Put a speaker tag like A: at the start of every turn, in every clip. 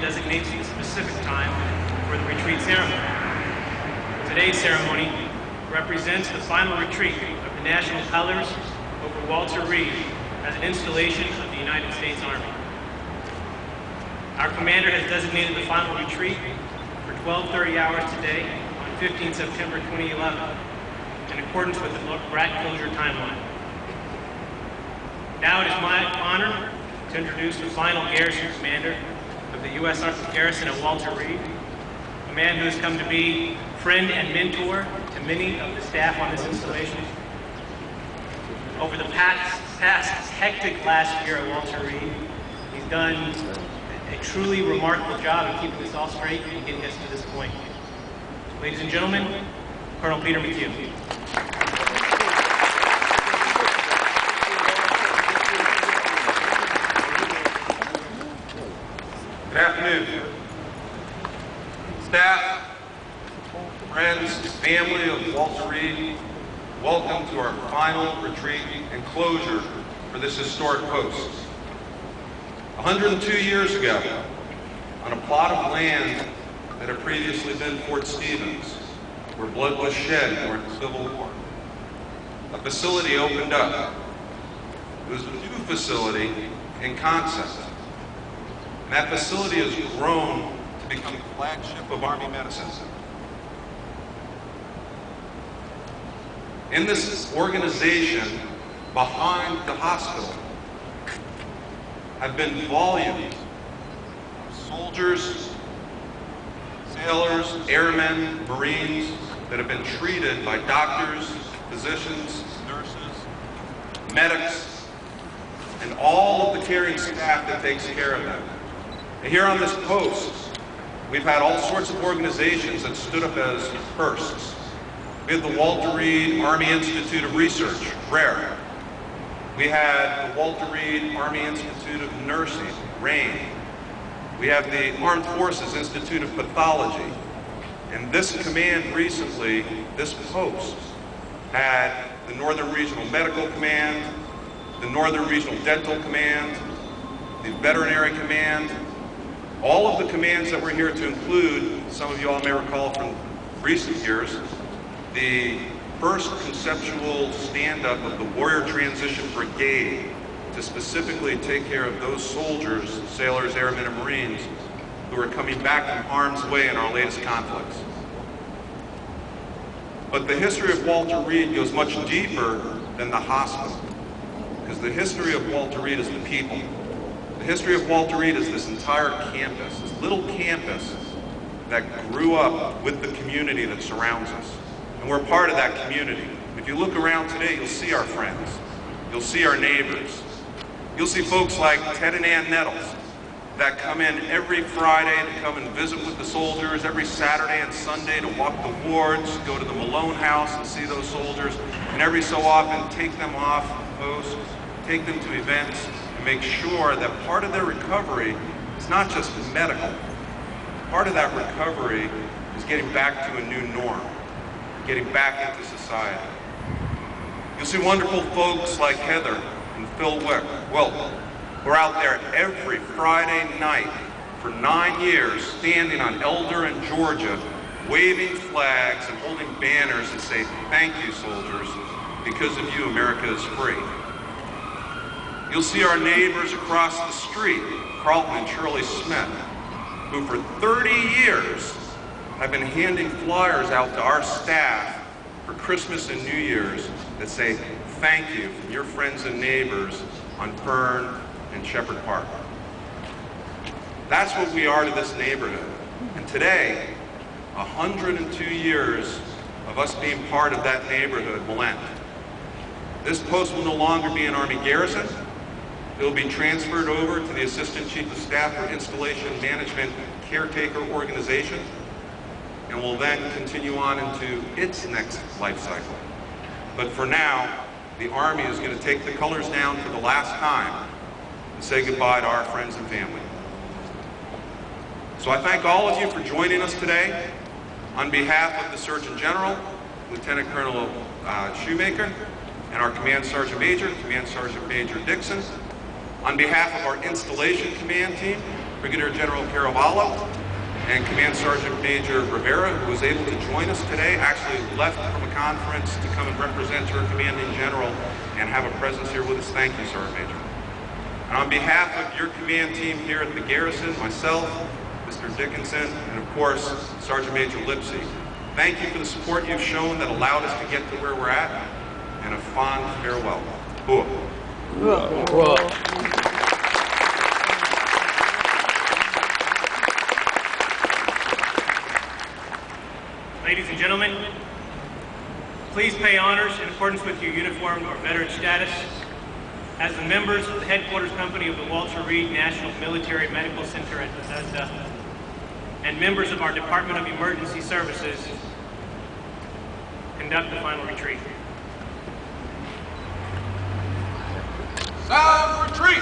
A: designates the specific time for the retreat ceremony. Today's ceremony represents the final retreat of the national colors over Walter Reed as an installation of the United States Army. Our commander has designated the final retreat for 12:30 hours today on 15 September 2011 in accordance with the RAT closure timeline. Now it is my honor to introduce the final garrison commander of the U.S. Army Garrison at Walter Reed, a man who has come to be friend and mentor to many of the staff on this installation. Over the past hectic last year at Walter Reed, he's done a truly remarkable job of keeping us all straight and getting us to this point. Ladies and gentlemen, Colonel Peter McHugh.
B: Good afternoon. Staff, friends, family of Walter Reed, welcome to our final retreat and closure for this historic post. 102 years ago, on a plot of land that had previously been Fort Stevens, where blood was shed during the Civil War, a facility opened up. It was a new facility in concept. And that facility has grown to become the flagship of Army medicine. In this organization, behind the hospital, have been volumes of soldiers, sailors, airmen, Marines that have been treated by doctors, physicians, nurses, medics, and all of the caring staff that takes care of them. And here on this post, we've had all sorts of organizations that stood up as firsts. We had the Walter Reed Army Institute of Research, RARE. We had the Walter Reed Army Institute of Nursing, RAIN. We have the Armed Forces Institute of Pathology. And this command recently, this post, had the Northern Regional Medical Command, the Northern Regional Dental Command, the Veterinary Command, all of the commands that we're here to include, some of you all may recall from recent years, the first conceptual stand-up of the Warrior Transition Brigade to specifically take care of those soldiers, sailors, airmen, and Marines who are coming back from harm's way in our latest conflicts. But the history of Walter Reed goes much deeper than the hospital, because the history of Walter Reed is the people. The history of Walter Reed is this entire campus, this little campus that grew up with the community that surrounds us. And we're part of that community. If you look around today, you'll see our friends. You'll see our neighbors. You'll see folks like Ted and Ann Nettles that come in every Friday to come and visit with the soldiers, every Saturday and Sunday to walk the wards, go to the Malone House and see those soldiers, and every so often take them off post, take them to events, and make sure that part of their recovery is not just medical. Part of that recovery is getting back to a new norm, getting back into society. You'll see wonderful folks like Heather and Phil Wick. Well, we're out there every Friday night for 9 years, standing on Elder and Georgia, waving flags and holding banners that say, "Thank you, soldiers. Because of you, America is free." You'll see our neighbors across the street, Carlton and Shirley Smith, who for 30 years have been handing flyers out to our staff for Christmas and New Year's that say, "Thank you" from your friends and neighbors on Fern and Shepherd Park. That's what we are to this neighborhood. And today, 102 years of us being part of that neighborhood will end. This post will no longer be an Army garrison. It will be transferred over to the Assistant Chief of Staff for Installation Management Caretaker Organization, and will then continue on into its next life cycle. But for now, the Army is going to take the colors down for the last time and say goodbye to our friends and family. So I thank all of you for joining us today. On behalf of the Surgeon General, Lieutenant Colonel Shoemaker, and our Command Sergeant Major, Command Sergeant Major Dixon, on behalf of our Installation Command Team, Brigadier General Caravallo, and Command Sergeant Major Rivera, who was able to join us today, actually left from a conference to come and represent her commanding general and have a presence here with us. Thank you, Sergeant Major. And on behalf of your command team here at the Garrison, myself, Mr. Dickinson, and of course, Sergeant Major Lipsey, thank you for the support you've shown that allowed us to get to where we're at, and a fond farewell.
A: Ladies and gentlemen, please pay honors in accordance with your uniform or veteran status as the members of the headquarters company of the Walter Reed National Military Medical Center at Bethesda and members of our Department of Emergency Services conduct the final retreat.
C: Sound retreat!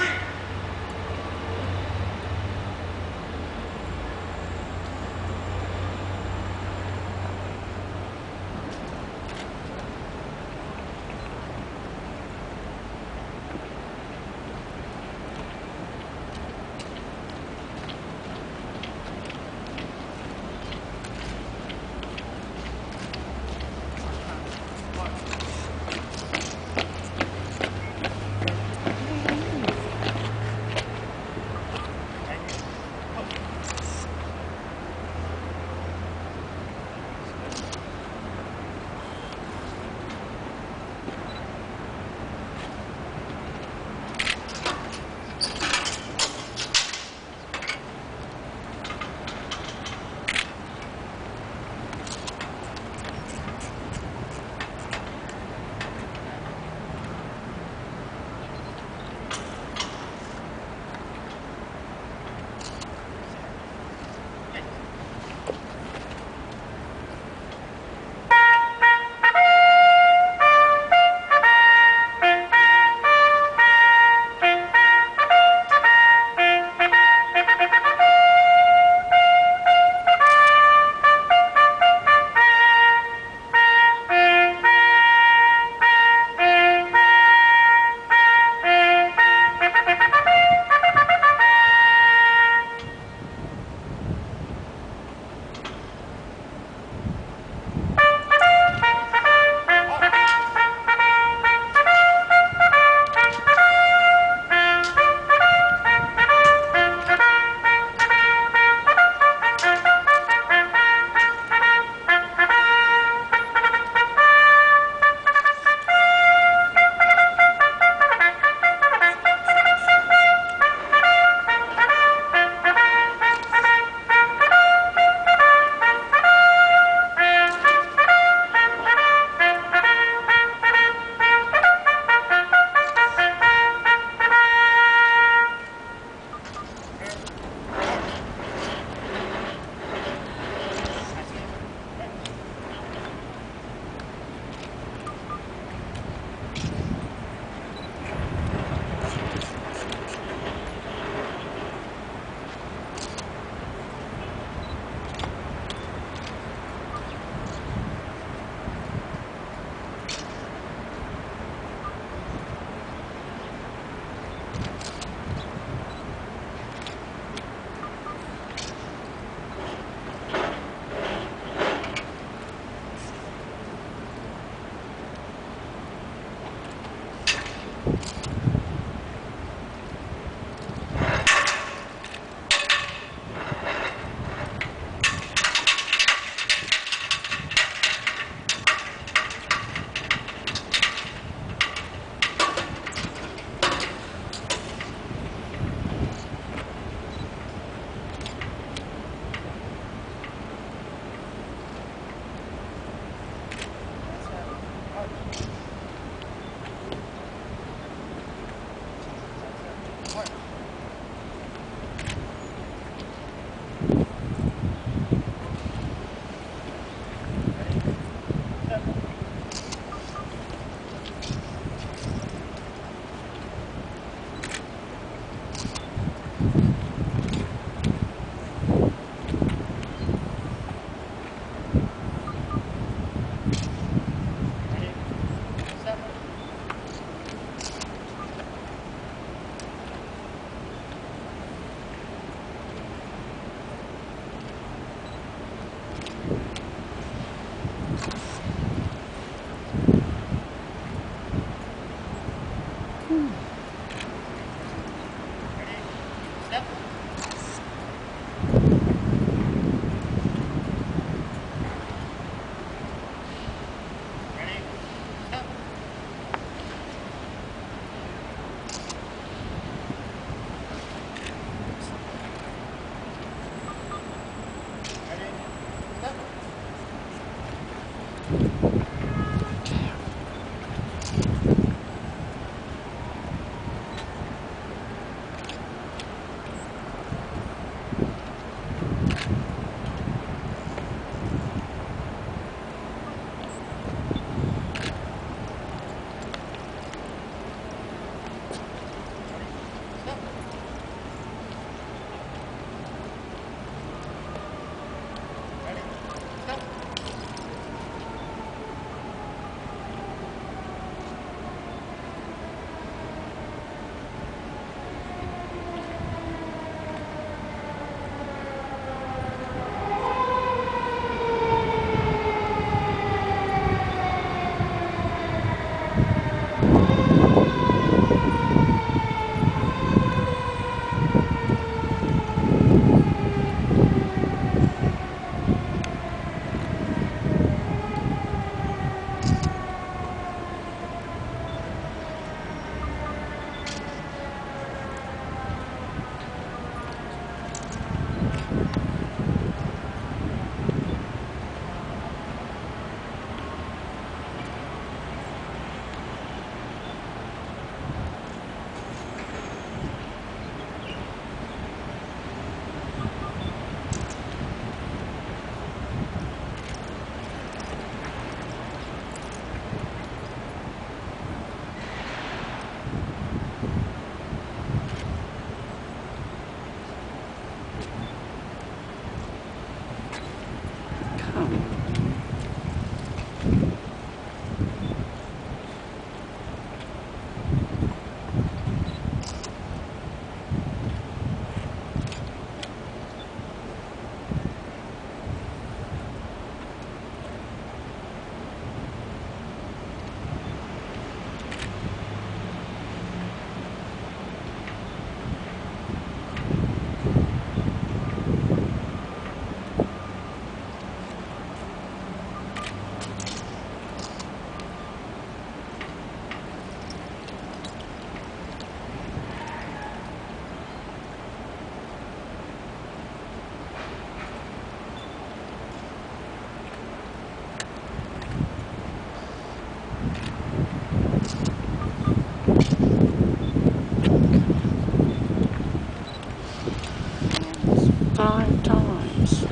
C: 5 times.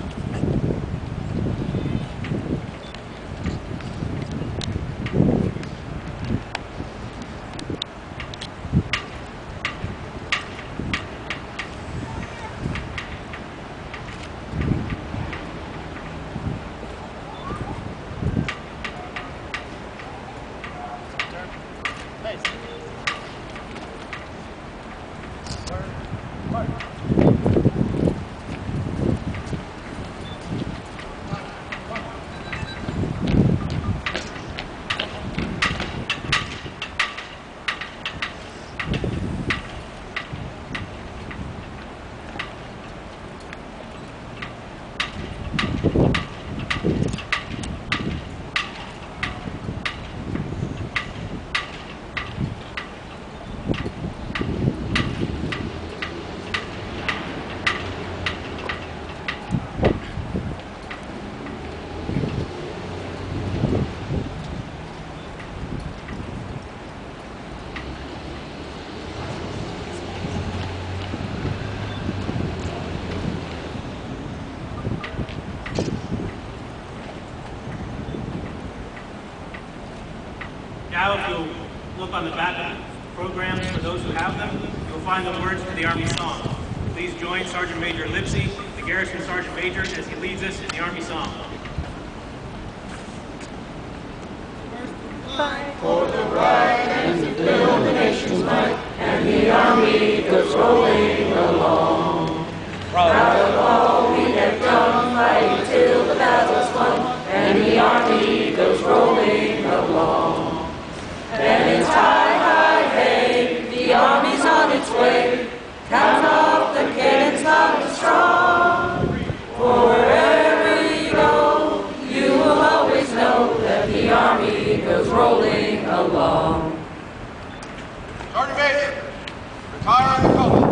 A: Now, if you'll look on the back of the programs for those who have them, you'll find the words to the Army song. Please join Sergeant Major Lipsy, the Garrison Sergeant Major, as he leads us in the Army song.
C: Fight for the right and to build the nation's might, and the Army goes rolling along. Proud of all we have done, fighting till the battle's won, and the Army goes rolling along. And it's high, high, hey, the Army's on its way. Count off the cannons loud and strong. For wherever you go, you will always know that the Army goes rolling along.
D: Sergeant Major, retire on the colors.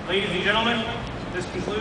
A: Ladies and gentlemen, this concludes